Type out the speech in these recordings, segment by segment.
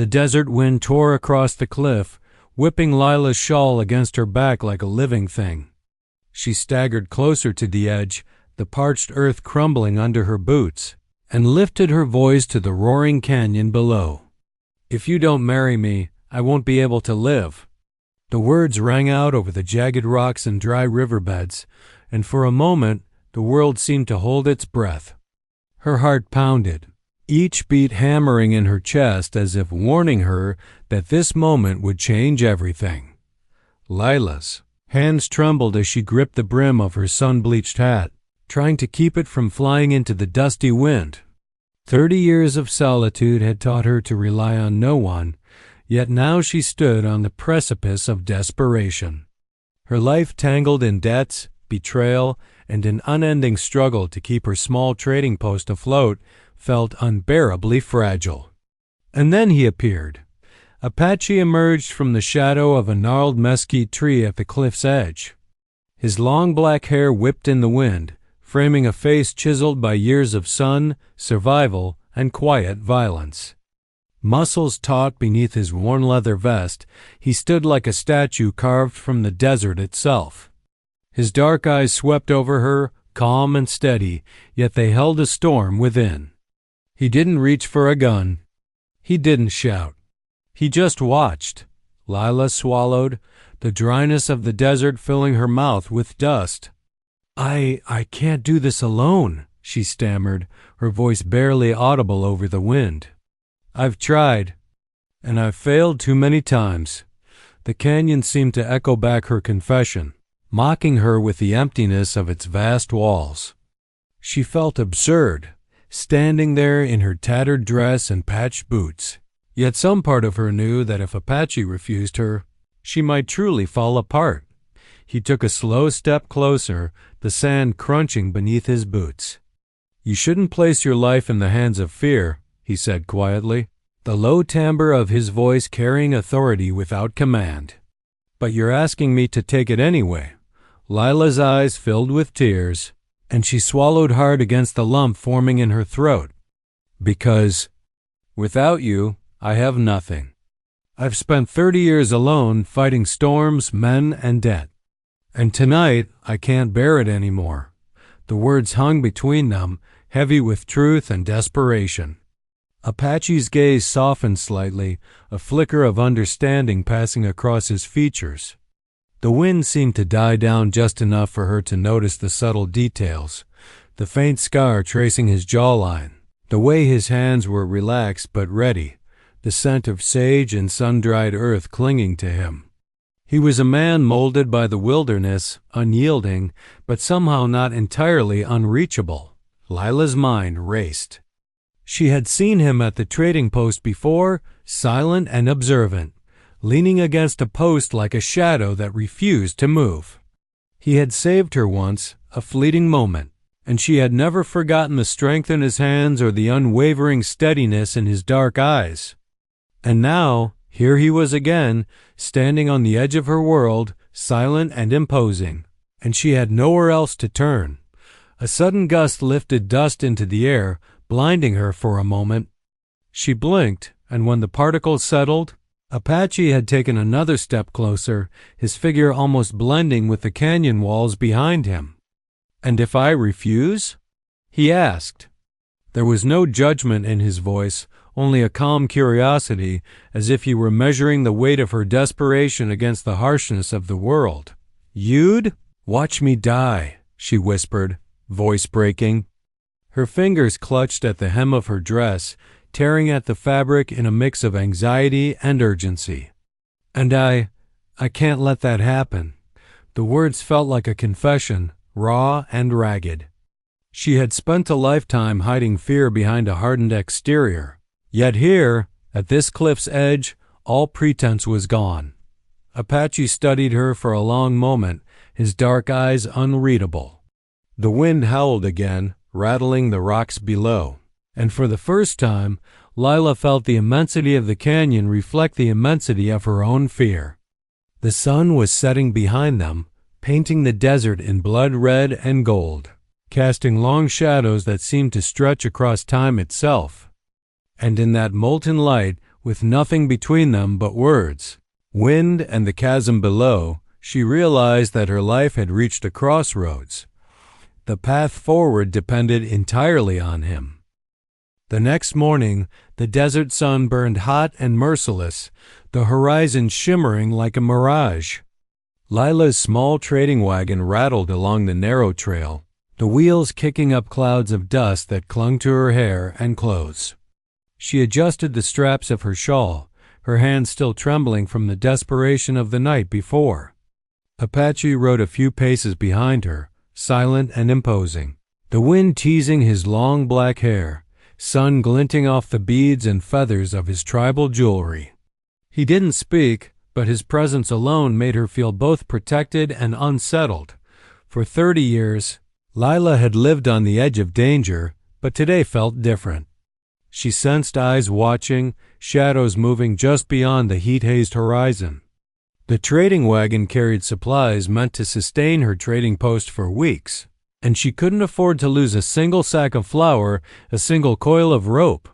The desert wind tore across the cliff, whipping Lila's shawl against her back like a living thing. She staggered closer to the edge, the parched earth crumbling under her boots, and lifted her voice to the roaring canyon below. "If you don't marry me, I won't be able to live." The words rang out over the jagged rocks and dry riverbeds, and for a moment the world seemed to hold its breath. Her heart pounded, each beat hammering in her chest as if warning her that this moment would change everything. Lila's hands trembled as she gripped the brim of her sun-bleached hat, trying to keep it from flying into the dusty wind. 30 years of solitude had taught her to rely on no one, yet now she stood on the precipice of desperation. Her life tangled in debts, betrayal, and an unending struggle to keep her small trading post afloat felt unbearably fragile. And then he appeared. Apache emerged from the shadow of a gnarled mesquite tree at the cliff's edge. His long black hair whipped in the wind, framing a face chiseled by years of sun, survival, and quiet violence. Muscles taut beneath his worn leather vest, he stood like a statue carved from the desert itself. His dark eyes swept over her, calm and steady, yet they held a storm within. He didn't reach for a gun. He didn't shout. He just watched. Lila swallowed, the dryness of the desert filling her mouth with dust. I can't do this alone," she stammered, her voice barely audible over the wind. "I've tried, and I've failed too many times." The canyon seemed to echo back her confession, mocking her with the emptiness of its vast walls. She felt absurd, standing there in her tattered dress and patched boots. Yet some part of her knew that if Apache refused her, she might truly fall apart. He took a slow step closer, the sand crunching beneath his boots. "You shouldn't place your life in the hands of fear," he said quietly, the low timbre of his voice carrying authority without command. "But you're asking me to take it anyway." Lila's eyes filled with tears, and she swallowed hard against the lump forming in her throat. "Because without you, I have nothing. I've spent 30 years alone fighting storms, men, and debt. And tonight, I can't bear it anymore." The words hung between them, heavy with truth and desperation. Apache's gaze softened slightly, a flicker of understanding passing across his features. The wind seemed to die down just enough for her to notice the subtle details, the faint scar tracing his jawline, the way his hands were relaxed but ready, the scent of sage and sun-dried earth clinging to him. He was a man molded by the wilderness, unyielding, but somehow not entirely unreachable. Lila's mind raced. She had seen him at the trading post before, silent and observant, leaning against a post like a shadow that refused to move. He had saved her once, a fleeting moment, and she had never forgotten the strength in his hands or the unwavering steadiness in his dark eyes. And now, here he was again, standing on the edge of her world, silent and imposing, and she had nowhere else to turn. A sudden gust lifted dust into the air, blinding her for a moment. She blinked, and when the particles settled, Apache had taken another step closer, his figure almost blending with the canyon walls behind him. "And if I refuse?" he asked. There was no judgment in his voice, only a calm curiosity, as if he were measuring the weight of her desperation against the harshness of the world. "You'd watch me die," she whispered, voice breaking. Her fingers clutched at the hem of her dress, tearing at the fabric in a mix of anxiety and urgency. "And I can't let that happen." The words felt like a confession, raw and ragged. She had spent a lifetime hiding fear behind a hardened exterior. Yet here, at this cliff's edge, all pretense was gone. Apache studied her for a long moment, his dark eyes unreadable. The wind howled again, rattling the rocks below, and for the first time, Lila felt the immensity of the canyon reflect the immensity of her own fear. The sun was setting behind them, painting the desert in blood red and gold, casting long shadows that seemed to stretch across time itself. And in that molten light, with nothing between them but words. Wind and the chasm below, she realized that her life had reached a crossroads. The path forward depended entirely on him. The next morning, the desert sun burned hot and merciless, the horizon shimmering like a mirage. Lila's small trading wagon rattled along the narrow trail, the wheels kicking up clouds of dust that clung to her hair and clothes. She adjusted the straps of her shawl, her hands still trembling from the desperation of the night before. Apache rode a few paces behind her, silent and imposing, the wind teasing his long black hair, sun glinting off the beads and feathers of his tribal jewelry. He didn't speak, but his presence alone made her feel both protected and unsettled. For 30 years, Lila had lived on the edge of danger, but today felt different. She sensed eyes watching, shadows moving just beyond the heat-hazed horizon. The trading wagon carried supplies meant to sustain her trading post for weeks, and she couldn't afford to lose a single sack of flour, a single coil of rope.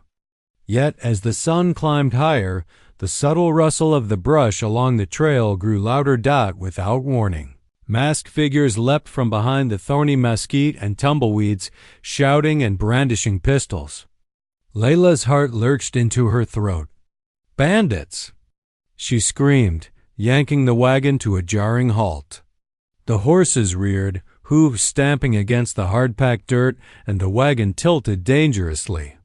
Yet, as the sun climbed higher, the subtle rustle of the brush along the trail grew louder without warning. Masked figures leapt from behind the thorny mesquite and tumbleweeds, shouting and brandishing pistols. Layla's heart lurched into her throat. "Bandits!" she screamed, yanking the wagon to a jarring halt. The horses reared, hooves stamping against the hard-packed dirt, and the wagon tilted dangerously.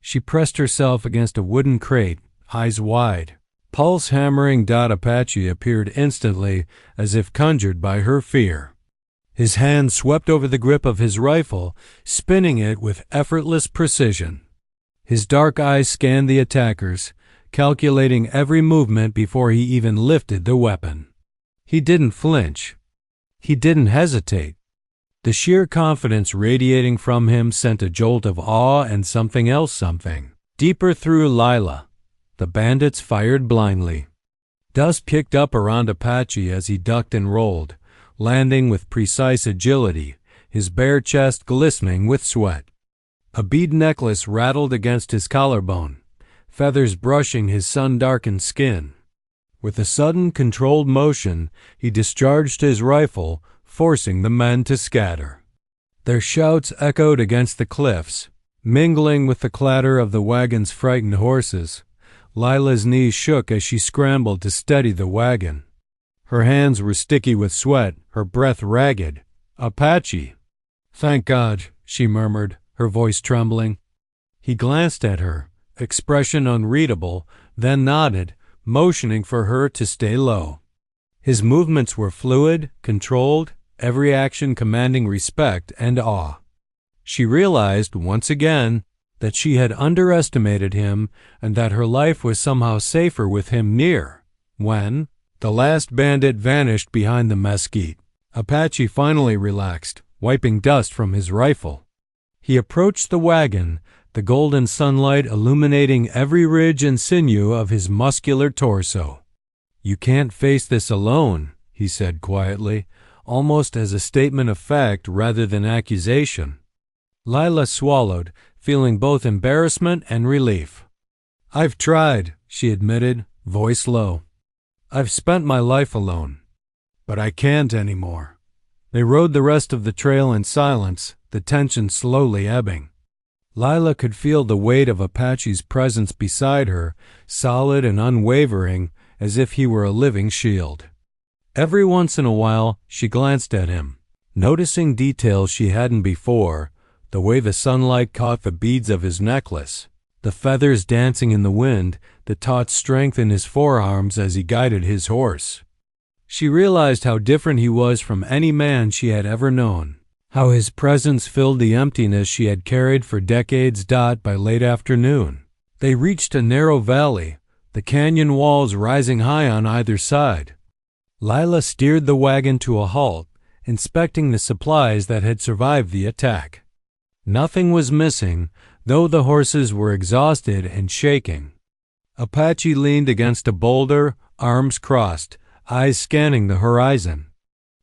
She pressed herself against a wooden crate, eyes wide. Pulse hammering. Apache appeared instantly, as if conjured by her fear. His hand swept over the grip of his rifle, spinning it with effortless precision. His dark eyes scanned the attackers, calculating every movement before he even lifted the weapon. He didn't flinch. He didn't hesitate. The sheer confidence radiating from him sent a jolt of awe and something deeper through Lila. The bandits fired blindly. Dust kicked up around Apache as he ducked and rolled, landing with precise agility, his bare chest glistening with sweat. A bead necklace rattled against his collarbone, feathers brushing his sun-darkened skin. With a sudden, controlled motion, he discharged his rifle, forcing the men to scatter. Their shouts echoed against the cliffs, mingling with the clatter of the wagon's frightened horses. Lila's knees shook as she scrambled to steady the wagon. Her hands were sticky with sweat, her breath ragged. "Apache!" "Thank God," she murmured, her voice trembling. He glanced at her, expression unreadable, then nodded, motioning for her to stay low. His movements were fluid, controlled, every action commanding respect and awe. She realized, once again, that she had underestimated him and that her life was somehow safer with him near. When the last bandit vanished behind the mesquite, Apache finally relaxed, wiping dust from his rifle. He approached the wagon, the golden sunlight illuminating every ridge and sinew of his muscular torso. "You can't face this alone," he said quietly, almost as a statement of fact rather than accusation. Lila swallowed, feeling both embarrassment and relief. "I've tried," she admitted, voice low. "I've spent my life alone. But I can't anymore." They rode the rest of the trail in silence, the tension slowly ebbing. Lila could feel the weight of Apache's presence beside her, solid and unwavering, as if he were a living shield. Every once in a while, she glanced at him, noticing details she hadn't before, the way the sunlight caught the beads of his necklace, the feathers dancing in the wind, the taut strength in his forearms as he guided his horse. She realized how different he was from any man she had ever known, how his presence filled the emptiness she had carried for decades. By late afternoon, they reached a narrow valley, the canyon walls rising high on either side. Lila steered the wagon to a halt, inspecting the supplies that had survived the attack. Nothing was missing, though the horses were exhausted and shaking. Apache leaned against a boulder, arms crossed, eyes scanning the horizon.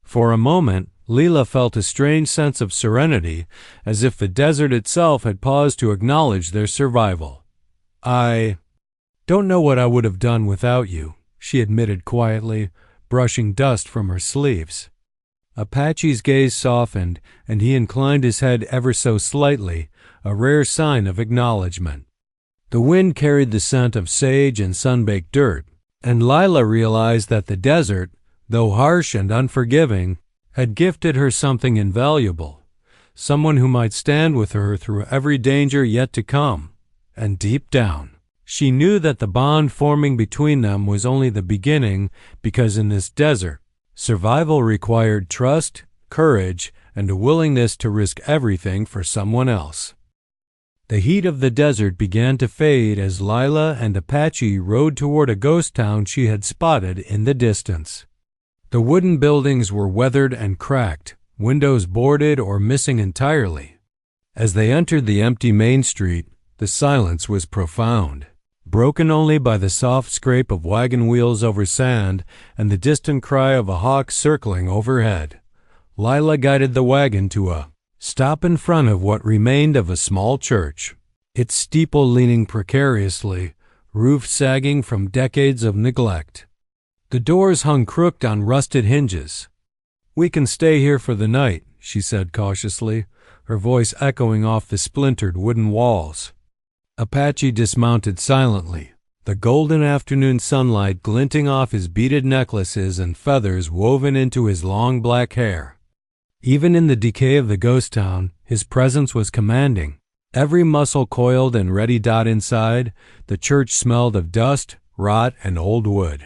For a moment, Lila felt a strange sense of serenity, as if the desert itself had paused to acknowledge their survival. Don't know what I would have done without you, she admitted quietly, brushing dust from her sleeves. Apache's gaze softened, and he inclined his head ever so slightly, a rare sign of acknowledgement. The wind carried the scent of sage and sun-baked dirt, and Lila realized that the desert, though harsh and unforgiving, had gifted her something invaluable, someone who might stand with her through every danger yet to come. And deep down, she knew that the bond forming between them was only the beginning, because in this desert, survival required trust, courage, and a willingness to risk everything for someone else. The heat of the desert began to fade as Lila and Apache rode toward a ghost town she had spotted in the distance. The wooden buildings were weathered and cracked, windows boarded or missing entirely. As they entered the empty main street, the silence was profound, broken only by the soft scrape of wagon wheels over sand and the distant cry of a hawk circling overhead. Lila guided the wagon to a stop in front of what remained of a small church, its steeple leaning precariously, roof sagging from decades of neglect. The doors hung crooked on rusted hinges. "We can stay here for the night," she said cautiously, her voice echoing off the splintered wooden walls. Apache dismounted silently, the golden afternoon sunlight glinting off his beaded necklaces and feathers woven into his long black hair. Even in the decay of the ghost town, his presence was commanding. Every muscle coiled and ready. Inside, the church smelled of dust, rot, and old wood.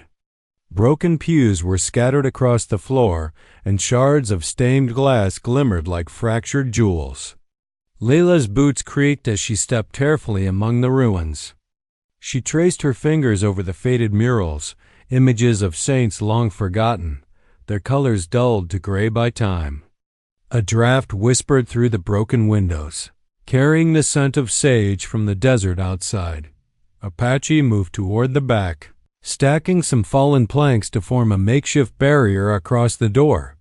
Broken pews were scattered across the floor, and shards of stained glass glimmered like fractured jewels. Lila's boots creaked as she stepped carefully among the ruins. She traced her fingers over the faded murals, images of saints long forgotten, their colors dulled to gray by time. A draft whispered through the broken windows, carrying the scent of sage from the desert outside. Apache moved toward the back, stacking some fallen planks to form a makeshift barrier across the door.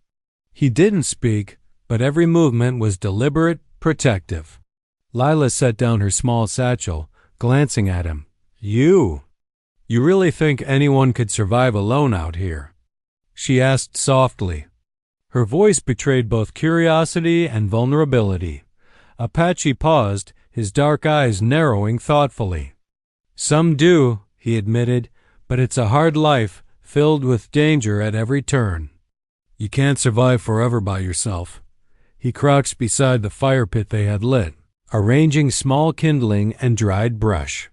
He didn't speak, but every movement was deliberate, protective. Lila set down her small satchel, glancing at him. You really think anyone could survive alone out here?" she asked softly. Her voice betrayed both curiosity and vulnerability. Apache paused, his dark eyes narrowing thoughtfully. "Some do," he admitted, "but it's a hard life, filled with danger at every turn. You can't survive forever by yourself." He crouched beside the fire pit they had lit, arranging small kindling and dried brush.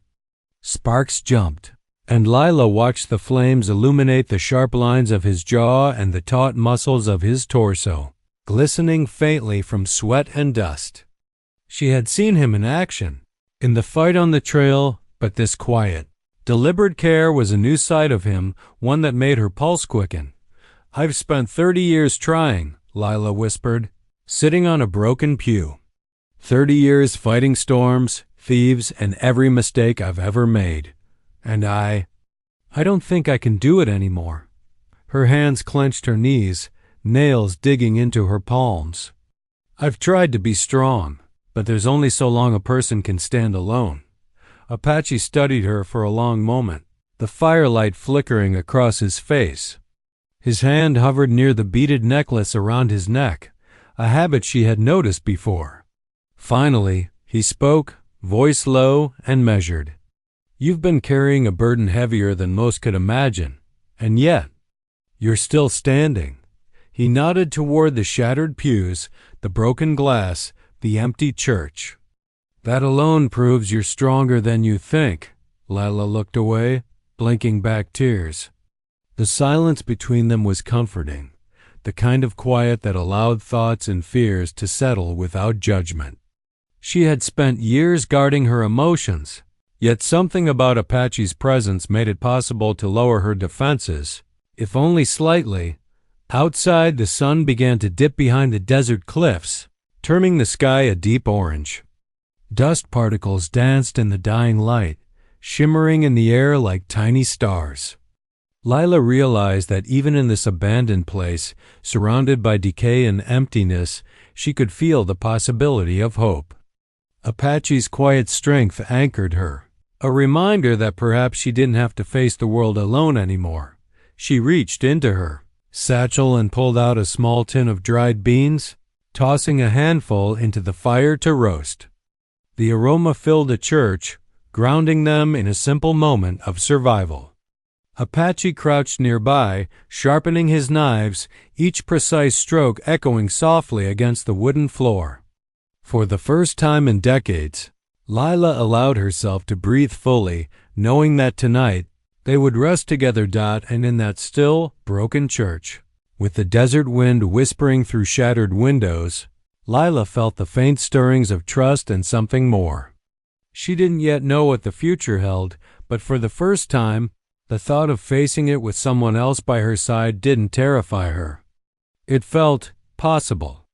Sparks jumped, and Lila watched the flames illuminate the sharp lines of his jaw and the taut muscles of his torso, glistening faintly from sweat and dust. She had seen him in action, in the fight on the trail, but this quiet, deliberate care was a new side of him, one that made her pulse quicken. "I've spent 30 years trying," Lila whispered, sitting on a broken pew. 30 years fighting storms, thieves, and every mistake I've ever made. And I don't think I can do it anymore." Her hands clenched her knees, nails digging into her palms. "I've tried to be strong, but there's only so long a person can stand alone." Apache studied her for a long moment, the firelight flickering across his face. His hand hovered near the beaded necklace around his neck, a habit she had noticed before. Finally, he spoke, voice low and measured. "You've been carrying a burden heavier than most could imagine, and yet, you're still standing." He nodded toward the shattered pews, the broken glass, the empty church. "That alone proves you're stronger than you think." Lila looked away, blinking back tears. The silence between them was comforting, the kind of quiet that allowed thoughts and fears to settle without judgment. She had spent years guarding her emotions, yet something about Apache's presence made it possible to lower her defenses, if only slightly. Outside, the sun began to dip behind the desert cliffs, turning the sky a deep orange. Dust particles danced in the dying light, shimmering in the air like tiny stars. Lila realized that even in this abandoned place, surrounded by decay and emptiness, she could feel the possibility of hope. Apache's quiet strength anchored her, A reminder that perhaps she didn't have to face the world alone anymore. She reached into her satchel and pulled out a small tin of dried beans, tossing a handful into the fire to roast. The aroma filled the church, grounding them in a simple moment of survival. Apache crouched nearby, sharpening his knives, each precise stroke echoing softly against the wooden floor. For the first time in decades, Lila allowed herself to breathe fully, knowing that tonight they would rest together. And in that still, broken church, with the desert wind whispering through shattered windows, Lila felt the faint stirrings of trust and something more. She didn't yet know what the future held, but for the first time, the thought of facing it with someone else by her side didn't terrify her. It felt possible.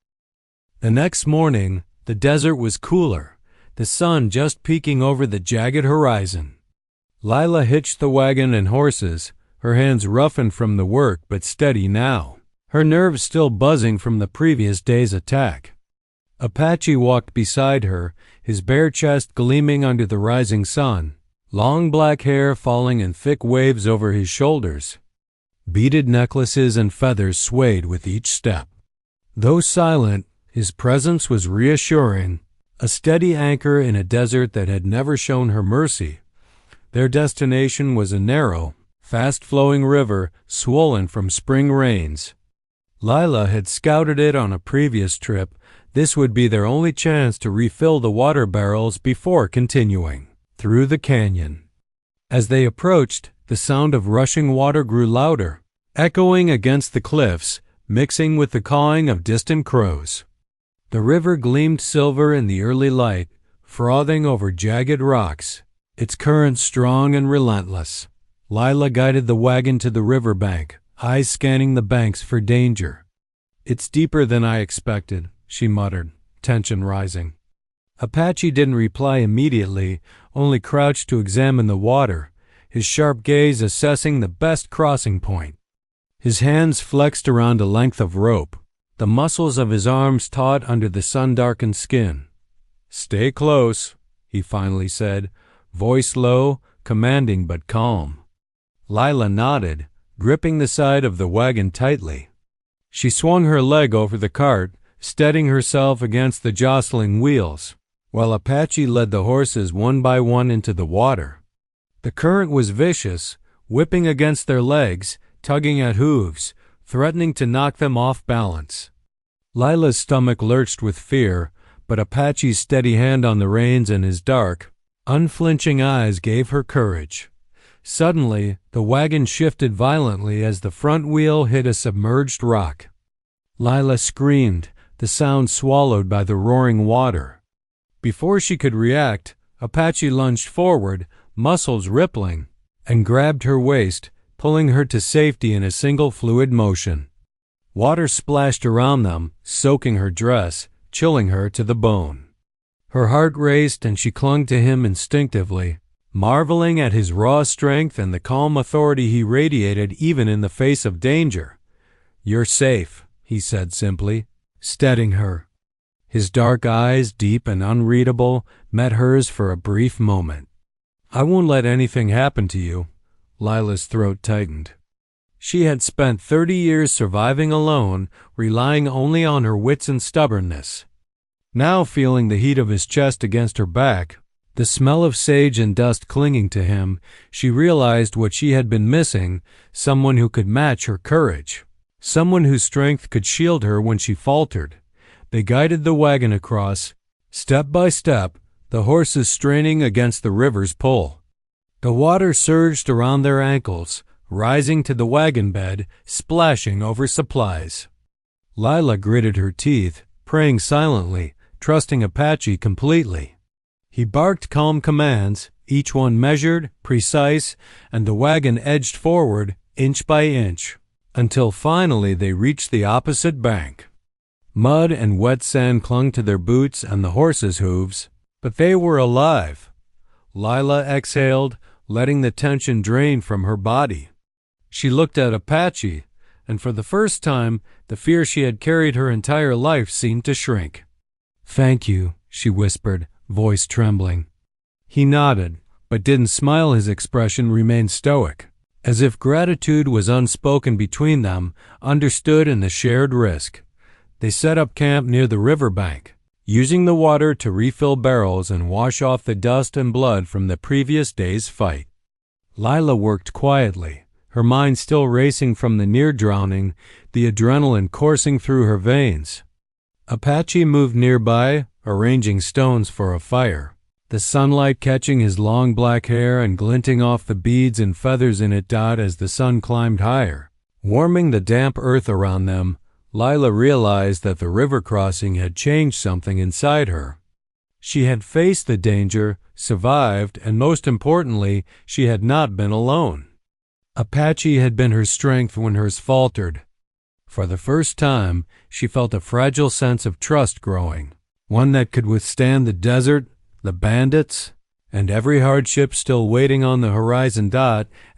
The next morning, the desert was cooler, the sun just peeking over the jagged horizon. Lila hitched the wagon and horses, her hands roughened from the work but steady now, her nerves still buzzing from the previous day's attack. Apache walked beside her, his bare chest gleaming under the rising sun, long black hair falling in thick waves over his shoulders. Beaded necklaces and feathers swayed with each step. Though silent, his presence was reassuring, a steady anchor in a desert that had never shown her mercy. Their destination was a narrow, fast-flowing river swollen from spring rains. Lila had scouted it on a previous trip. This would be their only chance to refill the water barrels before continuing through the canyon. As they approached, the sound of rushing water grew louder, echoing against the cliffs, mixing with the cawing of distant crows. The river gleamed silver in the early light, frothing over jagged rocks, its current strong and relentless. Lila guided the wagon to the riverbank, eyes scanning the banks for danger. "It's deeper than I expected," she muttered, tension rising. Apache didn't reply immediately, only crouched to examine the water, his sharp gaze assessing the best crossing point. His hands flexed around a length of rope, the muscles of his arms taut under the sun-darkened skin. "Stay close," he finally said, voice low, commanding but calm. Lila nodded, gripping the side of the wagon tightly. She swung her leg over the cart, steadying herself against the jostling wheels, while Apache led the horses one by one into the water. The current was vicious, whipping against their legs, tugging at hooves, threatening to knock them off balance. Lila's stomach lurched with fear, but Apache's steady hand on the reins and his dark, unflinching eyes gave her courage. Suddenly, the wagon shifted violently as the front wheel hit a submerged rock. Lila screamed, the sound swallowed by the roaring water. Before she could react, Apache lunged forward, muscles rippling, and grabbed her waist, pulling her to safety in a single fluid motion. Water splashed around them, soaking her dress, chilling her to the bone. Her heart raced and she clung to him instinctively, marveling at his raw strength and the calm authority he radiated even in the face of danger. "You're safe," he said simply, steadying her. His dark eyes, deep and unreadable, met hers for a brief moment. "I won't let anything happen to you." Lila's throat tightened. She had spent 30 years surviving alone, relying only on her wits and stubbornness. Now, feeling the heat of his chest against her back, the smell of sage and dust clinging to him, she realized what she had been missing, someone who could match her courage, someone whose strength could shield her when she faltered. They guided the wagon across, step by step, the horses straining against the river's pull. The water surged around their ankles, rising to the wagon bed, splashing over supplies. Lila gritted her teeth, praying silently, trusting Apache completely. He barked calm commands, each one measured, precise, and the wagon edged forward, inch by inch, until finally they reached the opposite bank. Mud and wet sand clung to their boots and the horses' hooves, but they were alive. Lila exhaled, letting the tension drain from her body. She looked at Apache, and for the first time, the fear she had carried her entire life seemed to shrink. "Thank you," she whispered, voice trembling. He nodded, but didn't smile. His expression remained stoic, as if gratitude was unspoken between them, understood in the shared risk. They set up camp near the riverbank, using the water to refill barrels and wash off the dust and blood from the previous day's fight. Lila worked quietly, her mind still racing from the near drowning, the adrenaline coursing through her veins. Apache moved nearby, arranging stones for a fire, the sunlight catching his long black hair and glinting off the beads and feathers in it as the sun climbed higher, warming the damp earth around them. Lila realized that the river crossing had changed something inside her. She had faced the danger, survived, and most importantly, she had not been alone. Apache had been her strength when hers faltered. For the first time, she felt a fragile sense of trust growing, one that could withstand the desert, the bandits, and every hardship still waiting on the horizon.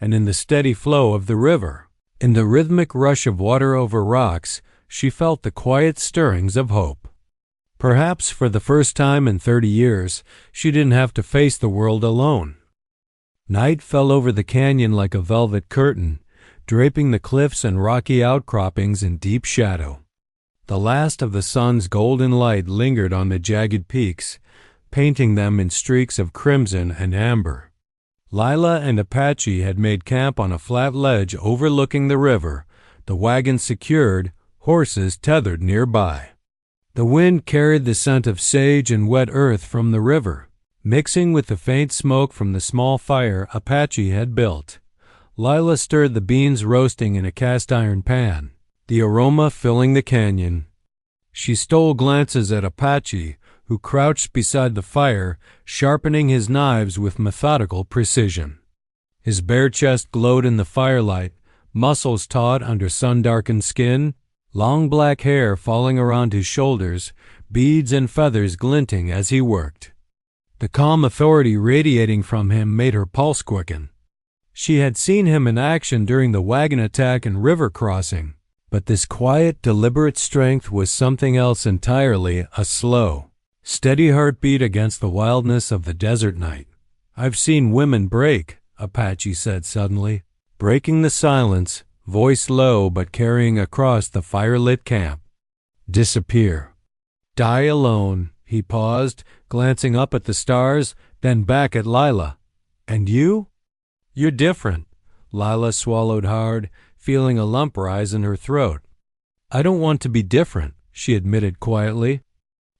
And in the steady flow of the river, in the rhythmic rush of water over rocks, she felt the quiet stirrings of hope. Perhaps for the first time in 30 years, she didn't have to face the world alone. Night fell over the canyon like a velvet curtain, draping the cliffs and rocky outcroppings in deep shadow. The last of the sun's golden light lingered on the jagged peaks, painting them in streaks of crimson and amber. Lila and Apache had made camp on a flat ledge overlooking the river, the wagon secured, horses tethered nearby. The wind carried the scent of sage and wet earth from the river, mixing with the faint smoke from the small fire Apache had built. Lila stirred the beans roasting in a cast-iron pan, the aroma filling the canyon. She stole glances at Apache, who crouched beside the fire, sharpening his knives with methodical precision. His bare chest glowed in the firelight, muscles taut under sun-darkened skin, long black hair falling around his shoulders, beads and feathers glinting as he worked. The calm authority radiating from him made her pulse quicken. She had seen him in action during the wagon attack and river crossing, but this quiet, deliberate strength was something else entirely, a slow, steady heartbeat against the wildness of the desert night. "I've seen women break," Apache said suddenly, breaking the silence, voice low but carrying across the firelit camp. "Disappear. Die alone." He paused, glancing up at the stars, then back at Lila. "And you?" "You're different." Lila swallowed hard, feeling a lump rise in her throat. "I don't want to be different," she admitted quietly.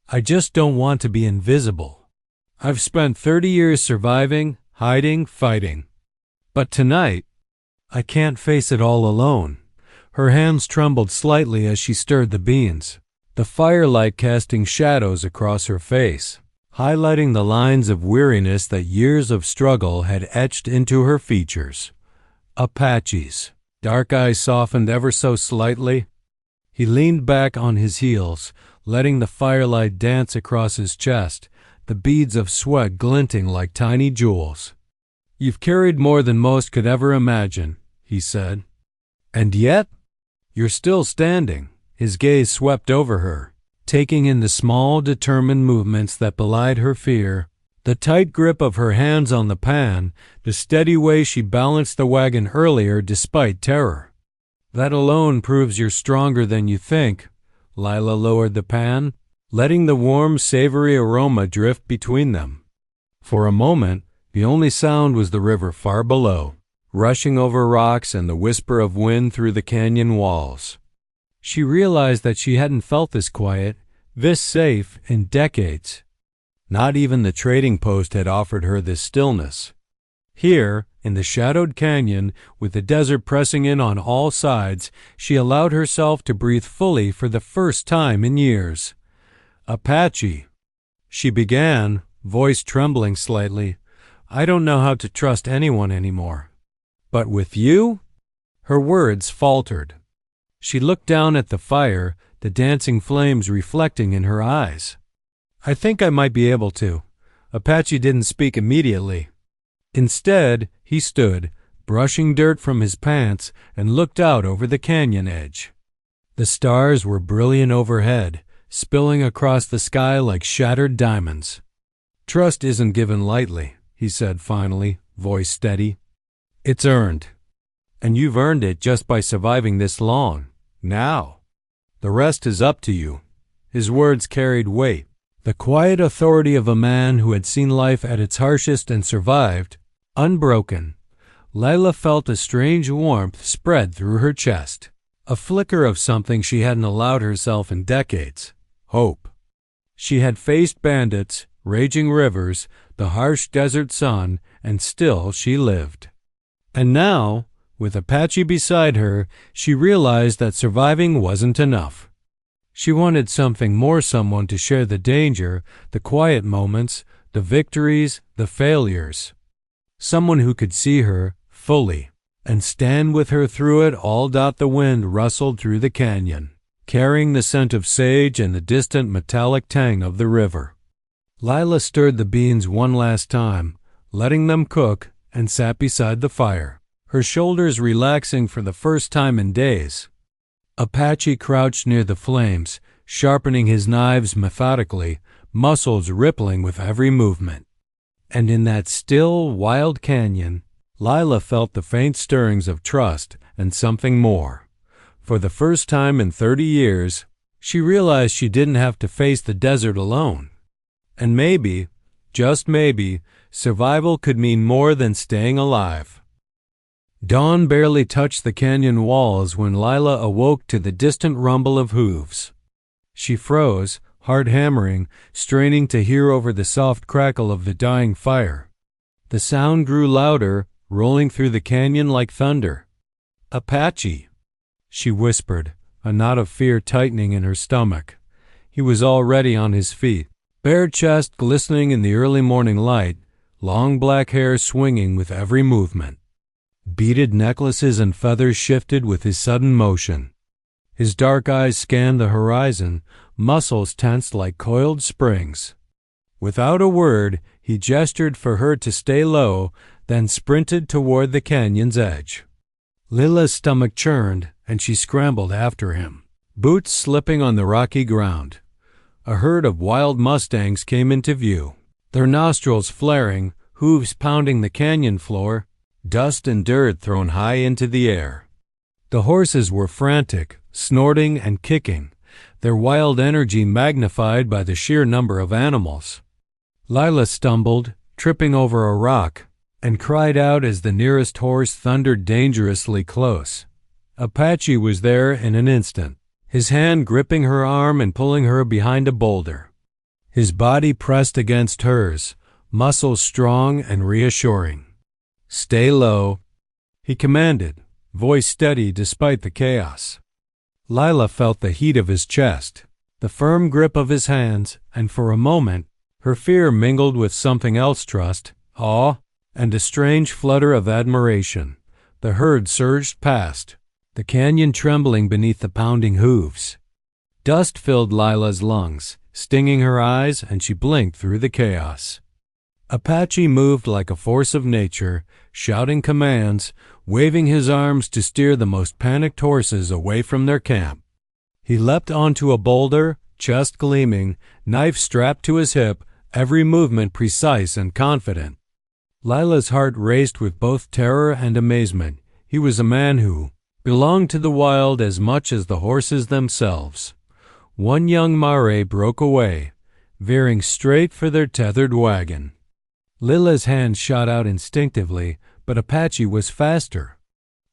"I just don't want to be invisible. I've spent 30 years surviving, hiding, fighting. But tonight, I can't face it all alone." Her hands trembled slightly as she stirred the beans, the firelight casting shadows across her face, highlighting the lines of weariness that years of struggle had etched into her features. Apache's dark eyes softened ever so slightly. He leaned back on his heels, letting the firelight dance across his chest, the beads of sweat glinting like tiny jewels. "You've carried more than most could ever imagine," he said. "And yet, you're still standing." His gaze swept over her, taking in the small, determined movements that belied her fear, the tight grip of her hands on the pan, the steady way she balanced the wagon earlier despite terror. "That alone proves you're stronger than you think." Lila lowered the pan, letting the warm, savory aroma drift between them. For a moment, the only sound was the river far below, rushing over rocks and the whisper of wind through the canyon walls. She realized that she hadn't felt this quiet, this safe, in decades. Not even the trading post had offered her this stillness. Here, in the shadowed canyon, with the desert pressing in on all sides, she allowed herself to breathe fully for the first time in years. "Apache," she began, voice trembling slightly, "I don't know how to trust anyone anymore. But with you?" Her words faltered. She looked down at the fire, the dancing flames reflecting in her eyes. "I think I might be able to." Apache didn't speak immediately. Instead, he stood, brushing dirt from his pants, and looked out over the canyon edge. The stars were brilliant overhead, spilling across the sky like shattered diamonds. "Trust isn't given lightly," he said finally, voice steady. "It's earned. And you've earned it just by surviving this long. Now, the rest is up to you." His words carried weight, the quiet authority of a man who had seen life at its harshest and survived, unbroken. Lila felt a strange warmth spread through her chest, a flicker of something she hadn't allowed herself in decades: hope. She had faced bandits, raging rivers, the harsh desert sun, and still she lived. And now, with Apache beside her, she realized that surviving wasn't enough. She wanted something more, someone to share the danger, the quiet moments, the victories, the failures. Someone who could see her fully and stand with her through it all. The wind rustled through the canyon, carrying the scent of sage and the distant metallic tang of the river. Lila stirred the beans one last time, letting them cook, and sat beside the fire, her shoulders relaxing for the first time in days. Apache crouched near the flames, sharpening his knives methodically, muscles rippling with every movement. And in that still, wild canyon, Lila felt the faint stirrings of trust and something more. For the first time in 30 years, she realized she didn't have to face the desert alone. And maybe, just maybe, survival could mean more than staying alive. Dawn barely touched the canyon walls when Lila awoke to the distant rumble of hooves. She froze, heart hammering, straining to hear over the soft crackle of the dying fire. The sound grew louder, rolling through the canyon like thunder. "Apache," she whispered, a knot of fear tightening in her stomach. He was already on his feet, bare chest glistening in the early morning light, long black hair swinging with every movement. Beaded necklaces and feathers shifted with his sudden motion. His dark eyes scanned the horizon, muscles tensed like coiled springs. Without a word, he gestured for her to stay low, then sprinted toward the canyon's edge. Lila's stomach churned, and she scrambled after him, boots slipping on the rocky ground. A herd of wild mustangs came into view, their nostrils flaring, hooves pounding the canyon floor, dust and dirt thrown high into the air. The horses were frantic, snorting and kicking, their wild energy magnified by the sheer number of animals. Lila stumbled, tripping over a rock, and cried out as the nearest horse thundered dangerously close. Apache was there in an instant, his hand gripping her arm and pulling her behind a boulder. His body pressed against hers, muscles strong and reassuring. "Stay low," he commanded, voice steady despite the chaos. Lila felt the heat of his chest, the firm grip of his hands, and for a moment, her fear mingled with something else: trust, awe, and a strange flutter of admiration. The herd surged past, the canyon trembling beneath the pounding hooves. Dust filled Lila's lungs, stinging her eyes, and she blinked through the chaos. Apache moved like a force of nature, shouting commands, waving his arms to steer the most panicked horses away from their camp. He leapt onto a boulder, chest gleaming, knife strapped to his hip, every movement precise and confident. Lila's heart raced with both terror and amazement. He was a man who belonged to the wild as much as the horses themselves. One young mare broke away, veering straight for their tethered wagon. Lila's hand shot out instinctively, but Apache was faster.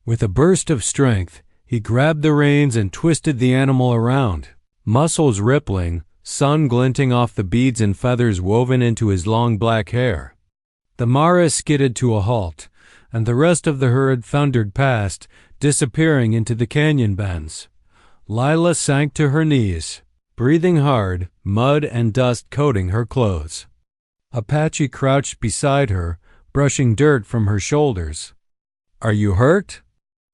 With a burst of strength, he grabbed the reins and twisted the animal around, muscles rippling, sun glinting off the beads and feathers woven into his long black hair. The mare skidded to a halt, and the rest of the herd thundered past, disappearing into the canyon bends. Lila sank to her knees, breathing hard, mud and dust coating her clothes. Apache crouched beside her, brushing dirt from her shoulders. "Are you hurt?"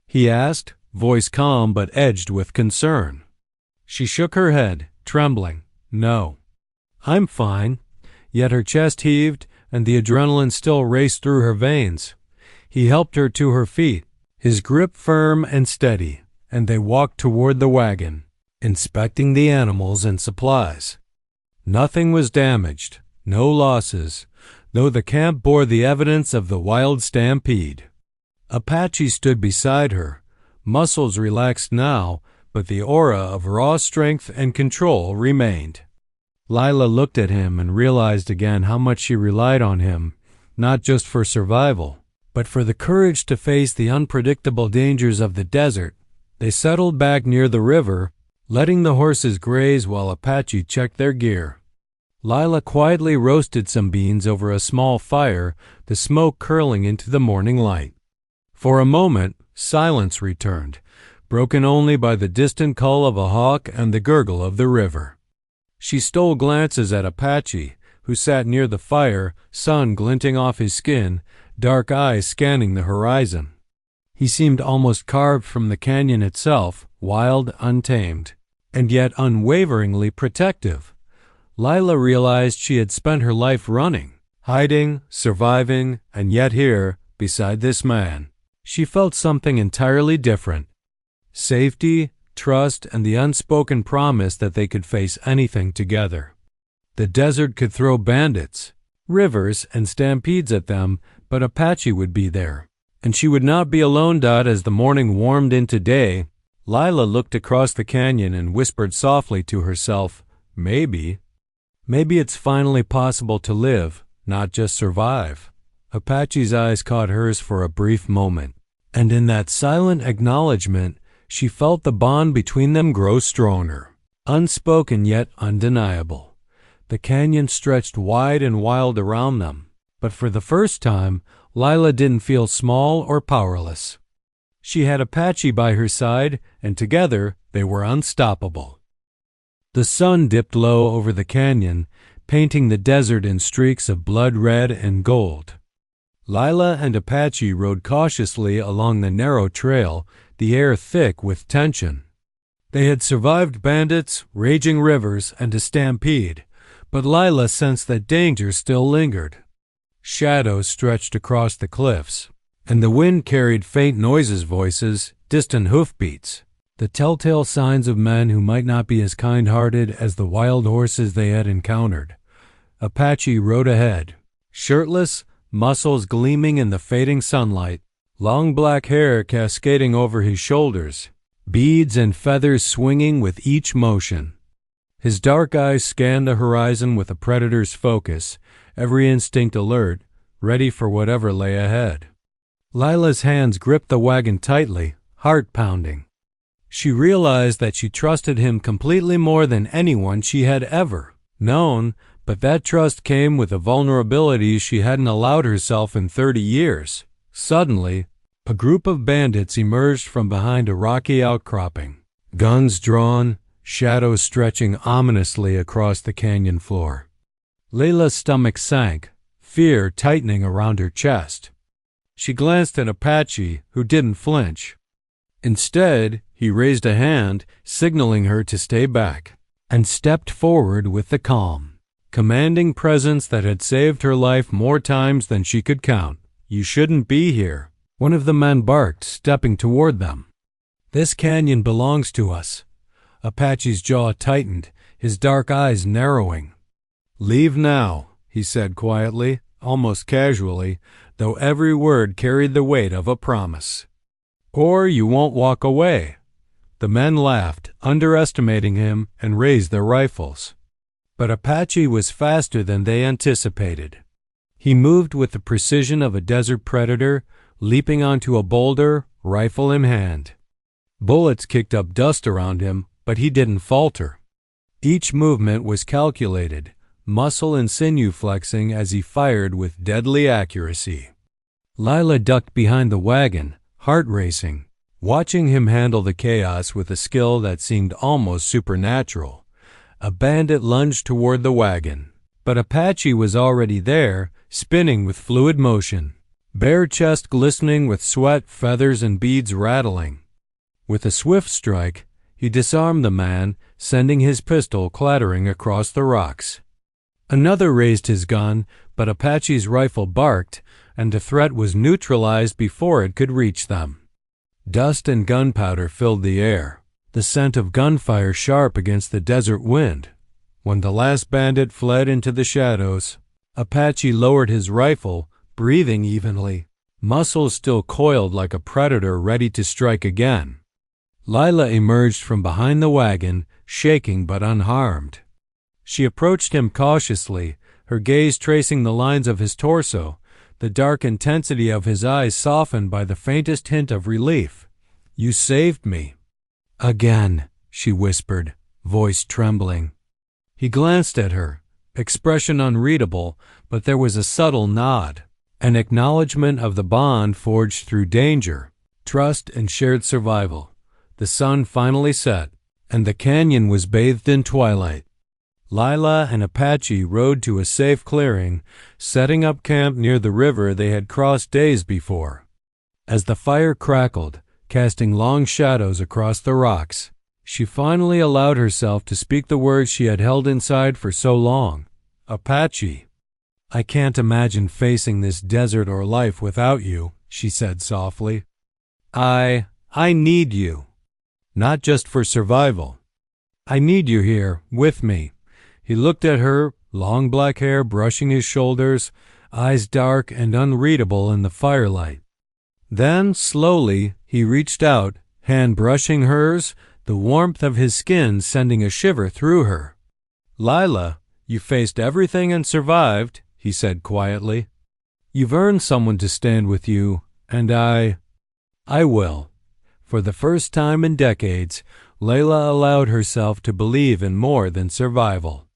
he asked, voice calm but edged with concern. She shook her head, trembling. "No, I'm fine." Yet her chest heaved, and the adrenaline still raced through her veins. He helped her to her feet, his grip firm and steady, and they walked toward the wagon, inspecting the animals and supplies. Nothing was damaged, no losses. though the camp bore the evidence of the wild stampede. Apache stood beside her, muscles relaxed now, but the aura of raw strength and control remained. Lila looked at him and realized again how much she relied on him, not just for survival, but for the courage to face the unpredictable dangers of the desert. They settled back near the river, letting the horses graze while Apache checked their gear. Lila quietly roasted some beans over a small fire, the smoke curling into the morning light. For a moment, silence returned, broken only by the distant call of a hawk and the gurgle of the river. She stole glances at Apache, who sat near the fire, sun glinting off his skin, dark eyes scanning the horizon. He seemed almost carved from the canyon itself, wild, untamed, and yet unwaveringly protective. Lila realized she had spent her life running, hiding, surviving, and yet here, beside this man, she felt something entirely different. Safety, trust, and the unspoken promise that they could face anything together. The desert could throw bandits, rivers, and stampedes at them, but Apache would be there. And she would not be alone. As the morning warmed into day, Lila looked across the canyon and whispered softly to herself, maybe it's finally possible to live, not just survive. Apache's eyes caught hers for a brief moment, and in that silent acknowledgement, she felt the bond between them grow stronger, unspoken yet undeniable. The canyon stretched wide and wild around them, but for the first time, Lila didn't feel small or powerless. She had Apache by her side, and together they were unstoppable. The sun dipped low over the canyon, painting the desert in streaks of blood red and gold. Lila and Apache rode cautiously along the narrow trail, the air thick with tension. They had survived bandits, raging rivers, and a stampede, but Lila sensed that danger still lingered. Shadows stretched across the cliffs, and the wind carried faint noises, voices, distant hoofbeats, the telltale signs of men who might not be as kind-hearted as the wild horses they had encountered. Apache rode ahead, shirtless, muscles gleaming in the fading sunlight, long black hair cascading over his shoulders, beads and feathers swinging with each motion. His dark eyes scanned the horizon with a predator's focus, every instinct alert, ready for whatever lay ahead. Lila's hands gripped the wagon tightly, heart pounding. She realized that she trusted him completely more than anyone she had ever known, but that trust came with a vulnerability she hadn't allowed herself in 30 years. Suddenly, a group of bandits emerged from behind a rocky outcropping, guns drawn, shadows stretching ominously across the canyon floor. Lila's stomach sank, fear tightening around her chest. She glanced at Apache, who didn't flinch. Instead, he raised a hand, signaling her to stay back, and stepped forward with the calm, commanding presence that had saved her life more times than she could count. "You shouldn't be here," one of the men barked, stepping toward them. "This canyon belongs to us." Apache's jaw tightened, his dark eyes narrowing. "Leave now," he said quietly, almost casually, though every word carried the weight of a promise. "Or you won't walk away." The men laughed, underestimating him, and raised their rifles. But Apache was faster than they anticipated. He moved with the precision of a desert predator, leaping onto a boulder, rifle in hand. Bullets kicked up dust around him, but he didn't falter. Each movement was calculated, muscle and sinew flexing as he fired with deadly accuracy. Lila ducked behind the wagon, heart racing, watching him handle the chaos with a skill that seemed almost supernatural. A bandit lunged toward the wagon, but Apache was already there, spinning with fluid motion, bare chest glistening with sweat, feathers, and beads rattling. With a swift strike, he disarmed the man, sending his pistol clattering across the rocks. Another raised his gun, but Apache's rifle barked, and the threat was neutralized before it could reach them. Dust and gunpowder filled the air, the scent of gunfire sharp against the desert wind. When the last bandit fled into the shadows, Apache lowered his rifle, breathing evenly, muscles still coiled like a predator ready to strike again. Lila emerged from behind the wagon, shaking but unharmed. She approached him cautiously, her gaze tracing the lines of his torso, the dark intensity of his eyes softened by the faintest hint of relief. "You saved me." "Again," she whispered, voice trembling. He glanced at her, expression unreadable, but there was a subtle nod, an acknowledgement of the bond forged through danger, trust, and shared survival. The sun finally set, and the canyon was bathed in twilight. Lila and Apache rode to a safe clearing, setting up camp near the river they had crossed days before. As the fire crackled, casting long shadows across the rocks, she finally allowed herself to speak the words she had held inside for so long. "Apache, I can't imagine facing this desert or life without you," she said softly. I need you. Not just for survival. I need you here, with me." He looked at her, long black hair brushing his shoulders, eyes dark and unreadable in the firelight. Then, slowly, he reached out, hand brushing hers, the warmth of his skin sending a shiver through her. "Lila, you faced everything and survived," he said quietly. "You've earned someone to stand with you, and I will." For the first time in decades, Lila allowed herself to believe in more than survival.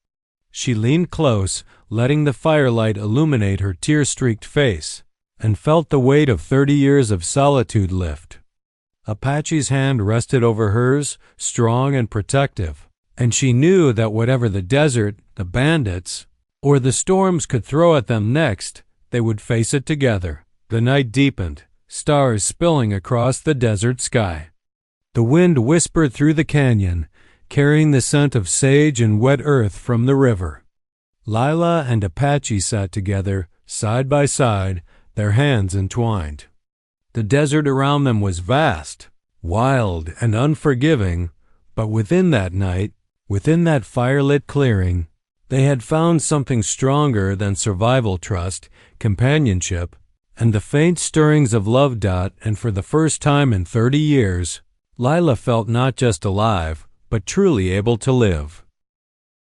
She leaned close, letting the firelight illuminate her tear-streaked face, and felt the weight of 30 years of solitude lift. Apache's hand rested over hers, strong and protective, and she knew that whatever the desert, the bandits, or the storms could throw at them next, they would face it together. The night deepened, stars spilling across the desert sky. The wind whispered through the canyon, carrying the scent of sage and wet earth from the river. Lila and Apache sat together, side by side, their hands entwined. The desert around them was vast, wild, and unforgiving, but within that night, within that firelit clearing, they had found something stronger than survival trust, companionship, and the faint stirrings of love. And for the first time in 30 years, Lila felt not just alive, but truly able to live.